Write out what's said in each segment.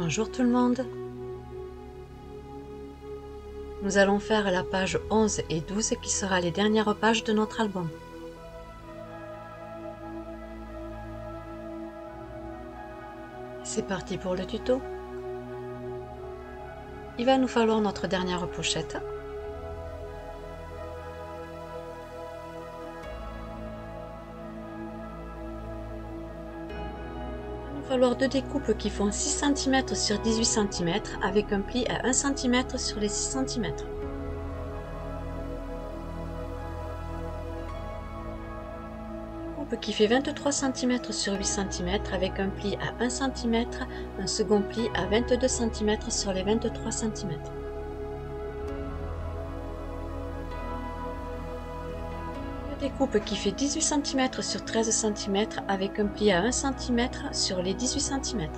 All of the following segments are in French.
Bonjour tout le monde. Nous allons faire la page 11 et 12 qui sera les dernières pages de notre album. C'est parti pour le tuto. Il va nous falloir notre dernière pochette. Il va nous falloir deux découpes qui font 6 cm sur 18 cm avec un pli à 1 cm sur les 6 cm. Qui fait 23 cm sur 8 cm avec un pli à 1 cm, un second pli à 22 cm sur les 23 cm. Une découpe qui fait 18 cm sur 13 cm avec un pli à 1 cm sur les 18 cm.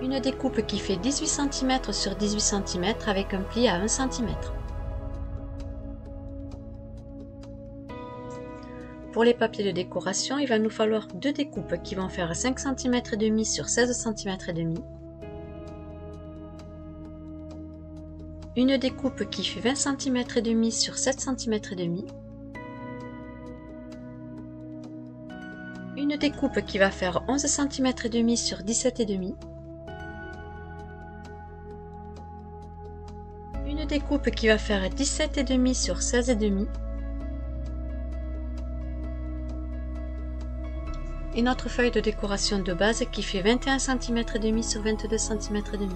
Une découpe qui fait 18 cm sur 18 cm avec un pli à 1 cm. Pour les papiers de décoration, il va nous falloir deux découpes qui vont faire 5 cm et demi sur 16 cm et demi. Une découpe qui fait 20 cm et demi sur 7 cm et demi. Une découpe qui va faire 11 cm et demi sur 17 et demi. Une découpe qui va faire 17 et demi sur 16 et demi. Et notre feuille de décoration de base qui fait 21 cm et demi sur 22 cm et demi.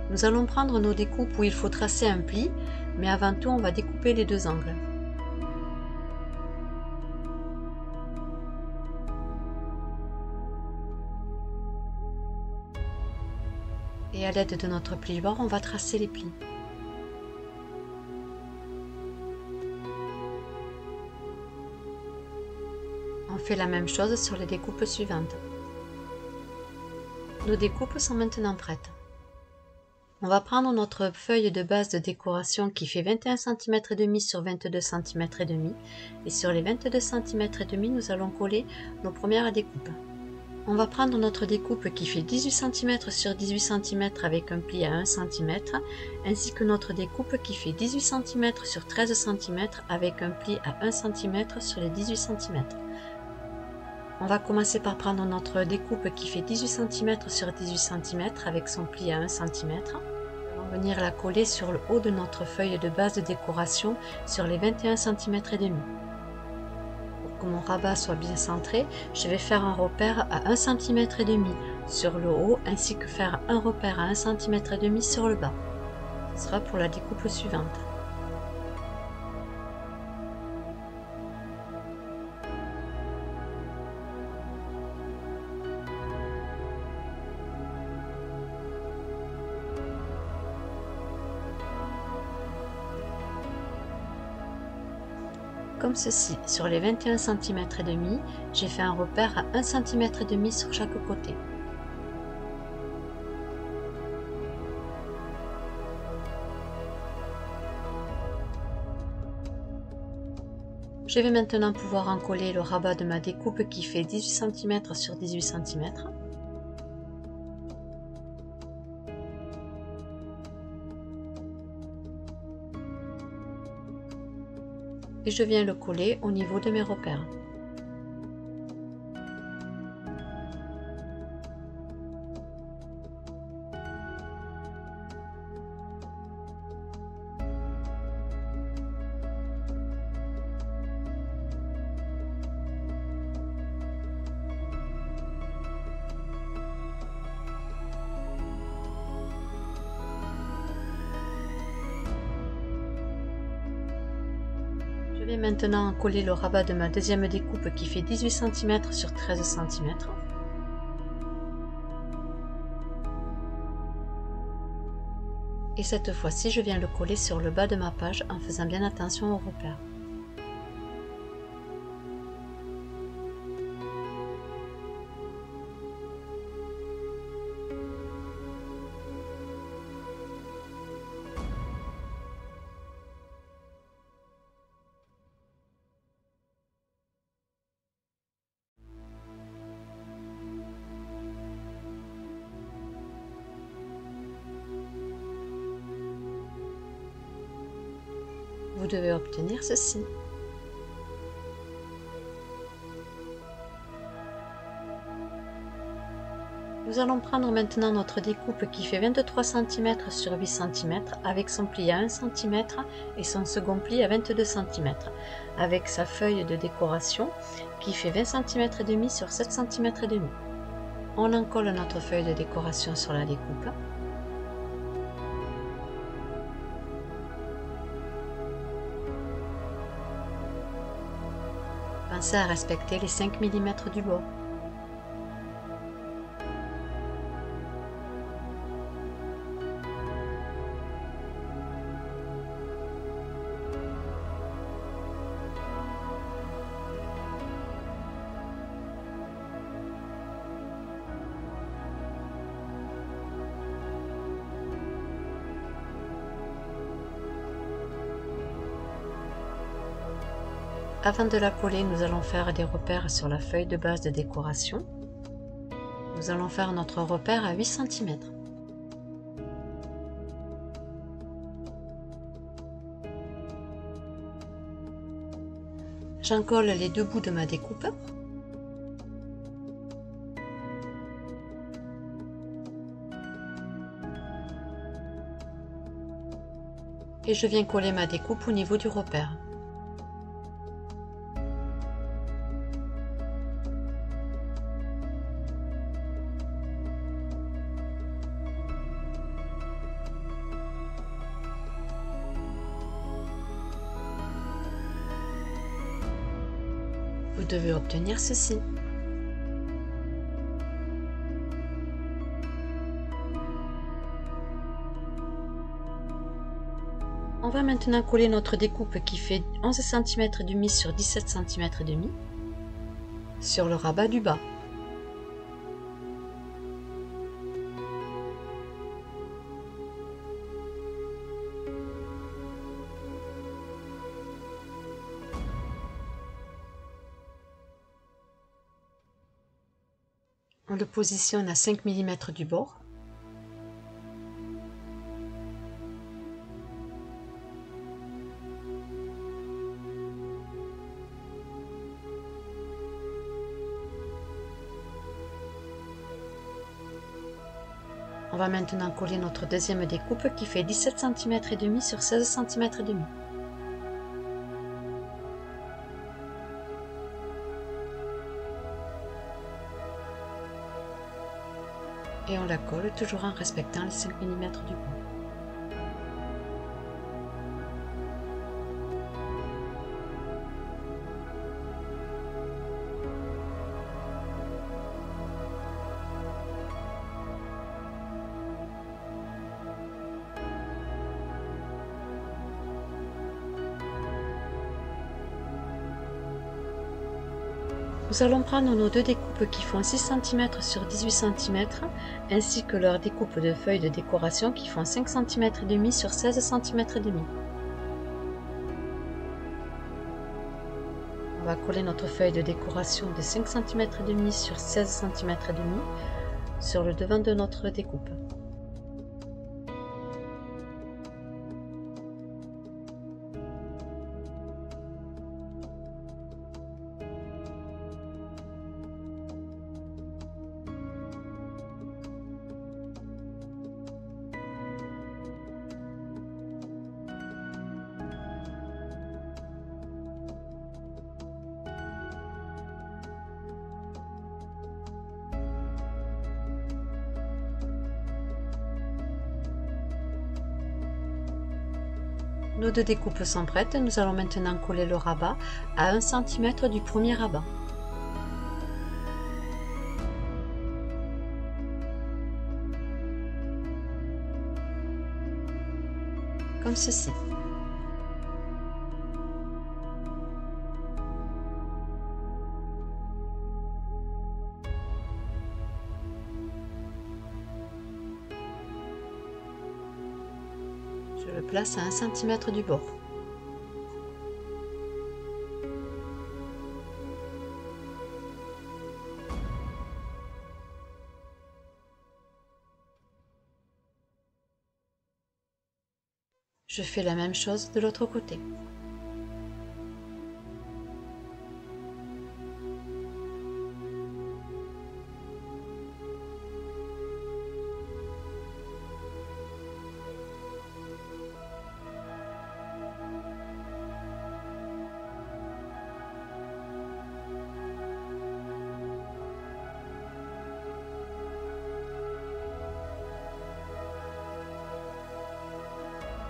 Nous allons prendre nos découpes où il faut tracer un pli, mais avant tout on va découper les deux angles. Et à l'aide de notre plieur, on va tracer les plis. On fait la même chose sur les découpes suivantes. Nos découpes sont maintenant prêtes. On va prendre notre feuille de base de décoration qui fait 21 cm et demi sur 22 cm et demi, et sur les 22 cm et demi, nous allons coller nos premières découpes. On va prendre notre découpe qui fait 18 cm sur 18 cm avec un pli à 1 cm, ainsi que notre découpe qui fait 18 cm sur 13 cm avec un pli à 1 cm sur les 18 cm. On va commencer par prendre notre découpe qui fait 18 cm sur 18 cm avec son pli à 1 cm. On va venir la coller sur le haut de notre feuille de base de décoration sur les 21 cm et demi. Pour que mon rabat soit bien centré, je vais faire un repère à 1 cm et demi sur le haut ainsi que faire un repère à 1 cm et demi sur le bas. Ce sera pour la découpe suivante. Comme ceci, sur les 21 cm et demi, j'ai fait un repère à 1 cm et demi sur chaque côté. Je vais maintenant pouvoir encoller le rabat de ma découpe qui fait 18 cm sur 18 cm. Et je viens le coller au niveau de mes repères. Je vais maintenant coller le rabat de ma deuxième découpe qui fait 18 cm sur 13 cm. Et cette fois-ci, je viens le coller sur le bas de ma page en faisant bien attention aux repères. vous devez obtenir ceci. Nous allons prendre maintenant notre découpe qui fait 23 cm sur 8 cm avec son pli à 1 cm et son second pli à 22 cm avec sa feuille de décoration qui fait 20 cm et demi sur 7 cm et demi. On encolle notre feuille de décoration sur la découpe. Pensez à respecter les 5 mm du bord. Avant de la coller, nous allons faire des repères sur la feuille de base de décoration. Nous allons faire notre repère à 8 cm. J'encolle les deux bouts de ma découpe. Et je viens coller ma découpe au niveau du repère. Vous devez obtenir ceci. On va maintenant coller notre découpe qui fait 11 cm et demi sur 17 cm et demi sur le rabat du bas. On le positionne à 5 mm du bord. On va maintenant coller notre deuxième découpe qui fait 17 cm et demi sur 16 cm et demi. Et on la colle toujours en respectant les 5 mm du bord. Nous allons prendre nos deux découpes qui font 6 cm sur 18 cm ainsi que leur découpe de feuilles de décoration qui font 5 cm et demi sur 16 cm et demi. On va coller notre feuille de décoration de 5 cm et demi sur 16 cm et demi sur le devant de notre découpe. Nos deux découpes sont prêtes, nous allons maintenant coller le rabat à 1 cm du premier rabat. Comme ceci. Je le place à 1 cm du bord. Je fais la même chose de l'autre côté.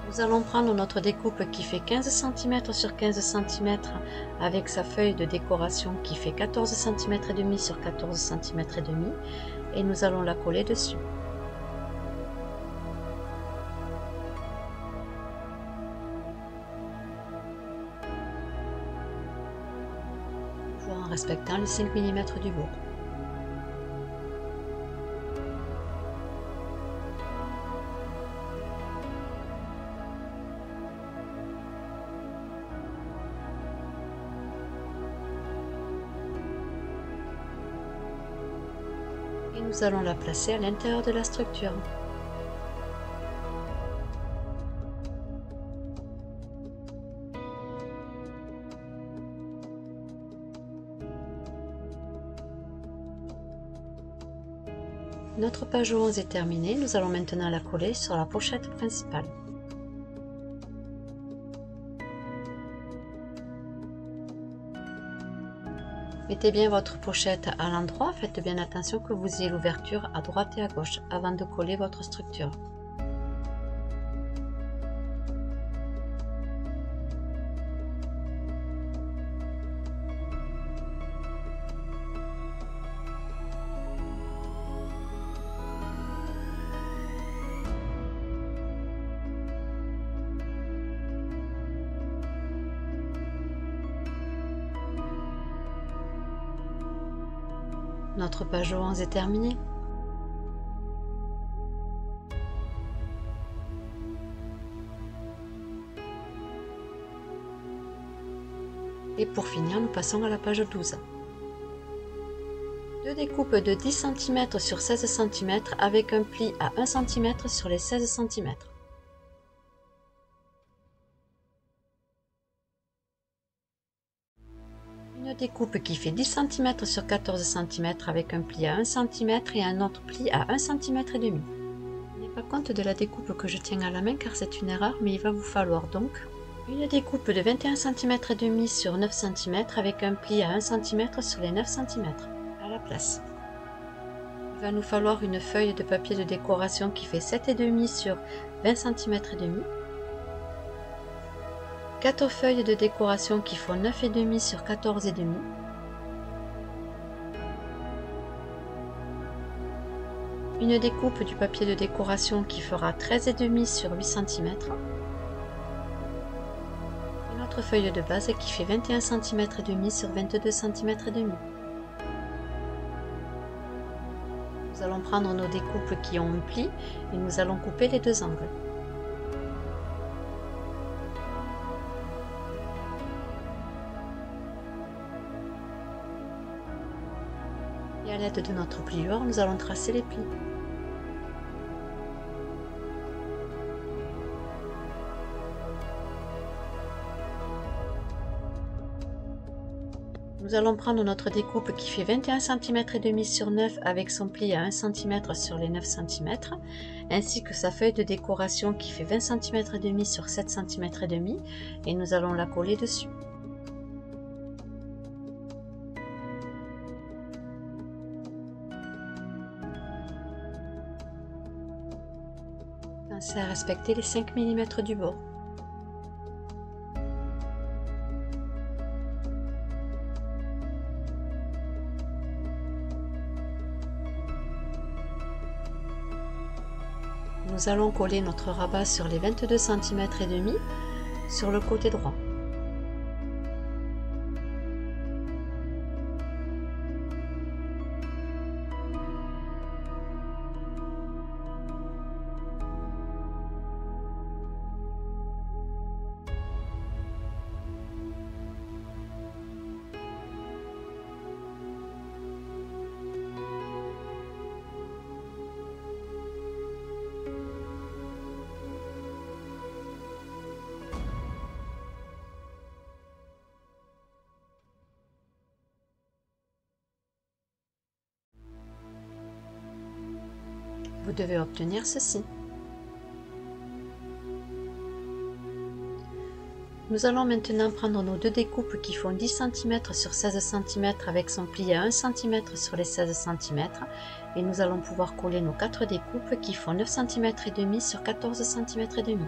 Nous allons prendre notre découpe qui fait 15 cm sur 15 cm avec sa feuille de décoration qui fait 14 cm et demi sur 14 cm et demi et nous allons la coller dessus. Toujours en respectant les 5 mm du bord. Et nous allons la placer à l'intérieur de la structure. Notre page 11 est terminée, nous allons maintenant la coller sur la pochette principale. Mettez bien votre pochette à l'endroit, faites bien attention que vous ayez l'ouverture à droite et à gauche avant de coller votre structure. Notre page 11 est terminée. Et pour finir, nous passons à la page 12. Deux découpes de 10 cm sur 16 cm avec un pli à 1 cm sur les 16 cm. Une découpe qui fait 10 cm sur 14 cm avec un pli à 1 cm et un autre pli à 1 cm et demi. Tenez pas compte de la découpe que je tiens à la main car c'est une erreur, mais il va vous falloir donc une découpe de 21 cm et demi sur 9 cm avec un pli à 1 cm sur les 9 cm à la place. Il va nous falloir une feuille de papier de décoration qui fait 7,5 sur 20 cm et demi. 4 feuilles de décoration qui font 9,5 sur 14,5. Une découpe du papier de décoration qui fera 13,5 sur 8 cm. Une autre feuille de base qui fait 21 cm et demi sur 22 cm et demi. Nous allons prendre nos découpes qui ont un pli et nous allons couper les deux angles. Et à l'aide de notre plieur, nous allons tracer les plis. Nous allons prendre notre découpe qui fait 21 cm et demi sur 9 avec son pli à 1 cm sur les 9 cm, ainsi que sa feuille de décoration qui fait 20 cm et demi sur 7 cm et demi, et nous allons la coller dessus. Pensez à respecter les 5 mm du bord. Nous allons coller notre rabat sur les 22 cm et demi sur le côté droit. Vous devez obtenir ceci. Nous allons maintenant prendre nos deux découpes qui font 10 cm sur 16 cm avec son pli à 1 cm sur les 16 cm et nous allons pouvoir coller nos 4 découpes qui font 9 cm et demi sur 14 cm et demi.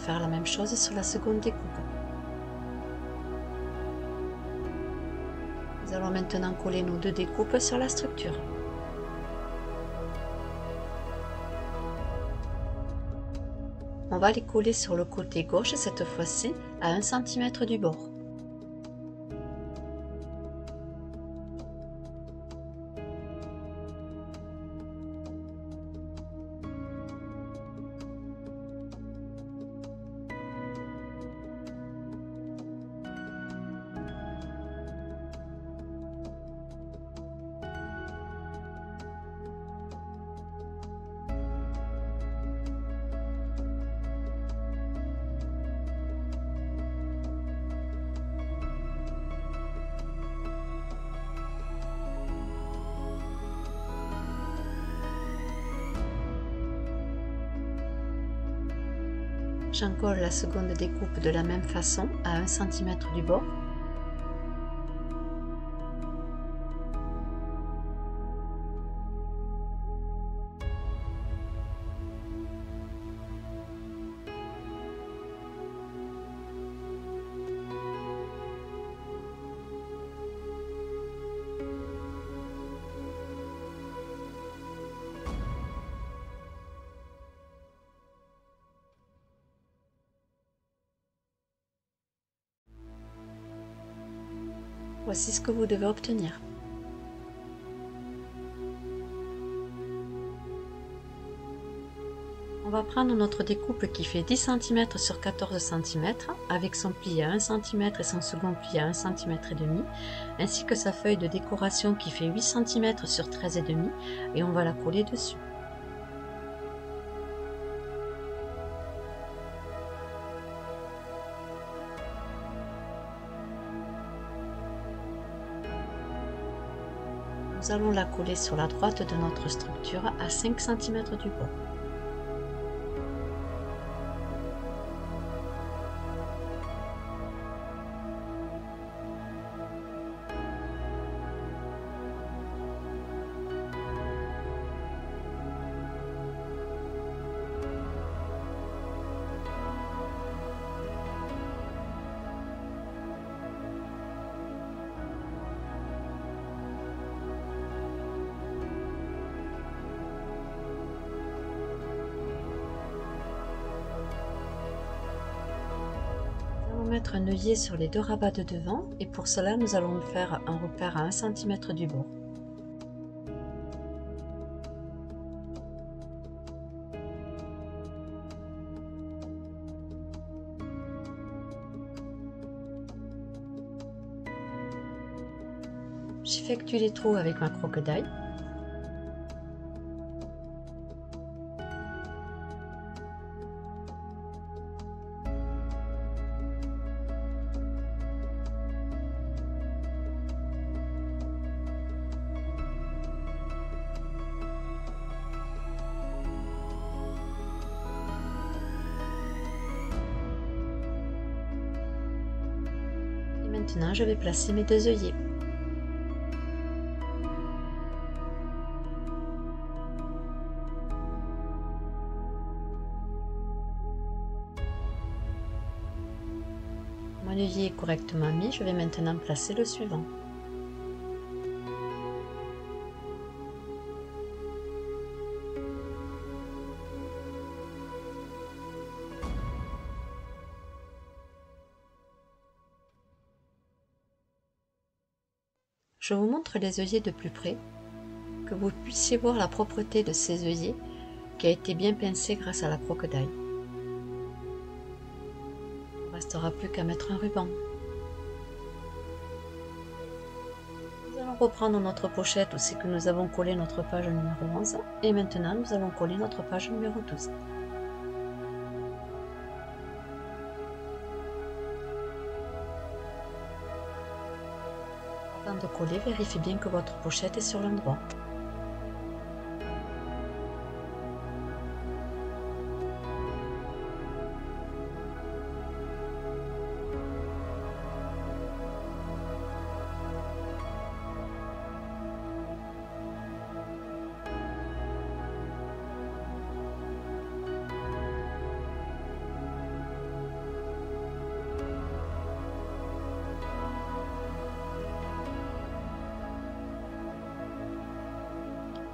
faire la même chose sur la seconde découpe. Nous allons maintenant coller nos 2 découpes sur la structure. On va les coller sur le côté gauche cette fois-ci à 1 cm du bord. J'encolle la seconde découpe de la même façon à 1 cm du bord. Voici ce que vous devez obtenir. On va prendre notre découpe qui fait 10 cm sur 14 cm avec son pli à 1 cm et son second pli à 1 cm et demi, ainsi que sa feuille de décoration qui fait 8 cm sur 13 et demi, et on va la coller dessus. Nous allons la coller sur la droite de notre structure à 5 cm du bord. Mettre un œillet sur les 2 rabats de devant, et pour cela nous allons faire un repère à 1 cm du bord. J'effectue les trous avec ma croque d'ail. Maintenant, je vais placer mes 2 œillets. Mon œillet est correctement mis, je vais maintenant placer le suivant. Je vous montre les œillets de plus près, que vous puissiez voir la propreté de ces œillets qui a été bien pincé grâce à la croque d'ail. Il ne restera plus qu'à mettre un ruban. Nous allons reprendre notre pochette où c'est que nous avons collé notre page numéro 11 et maintenant nous allons coller notre page numéro 12. Avant de coller, vérifiez bien que votre pochette est sur l'endroit.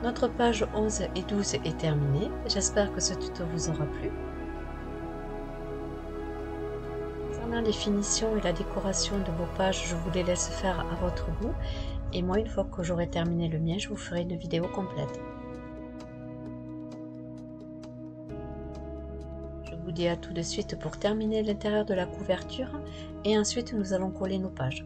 Notre page 11 et 12 est terminée. J'espère que ce tuto vous aura plu. Concernant les finitions et la décoration de vos pages, je vous les laisse faire à votre goût. Et moi, une fois que j'aurai terminé le mien, je vous ferai une vidéo complète. Je vous dis à tout de suite pour terminer l'intérieur de la couverture et ensuite nous allons coller nos pages.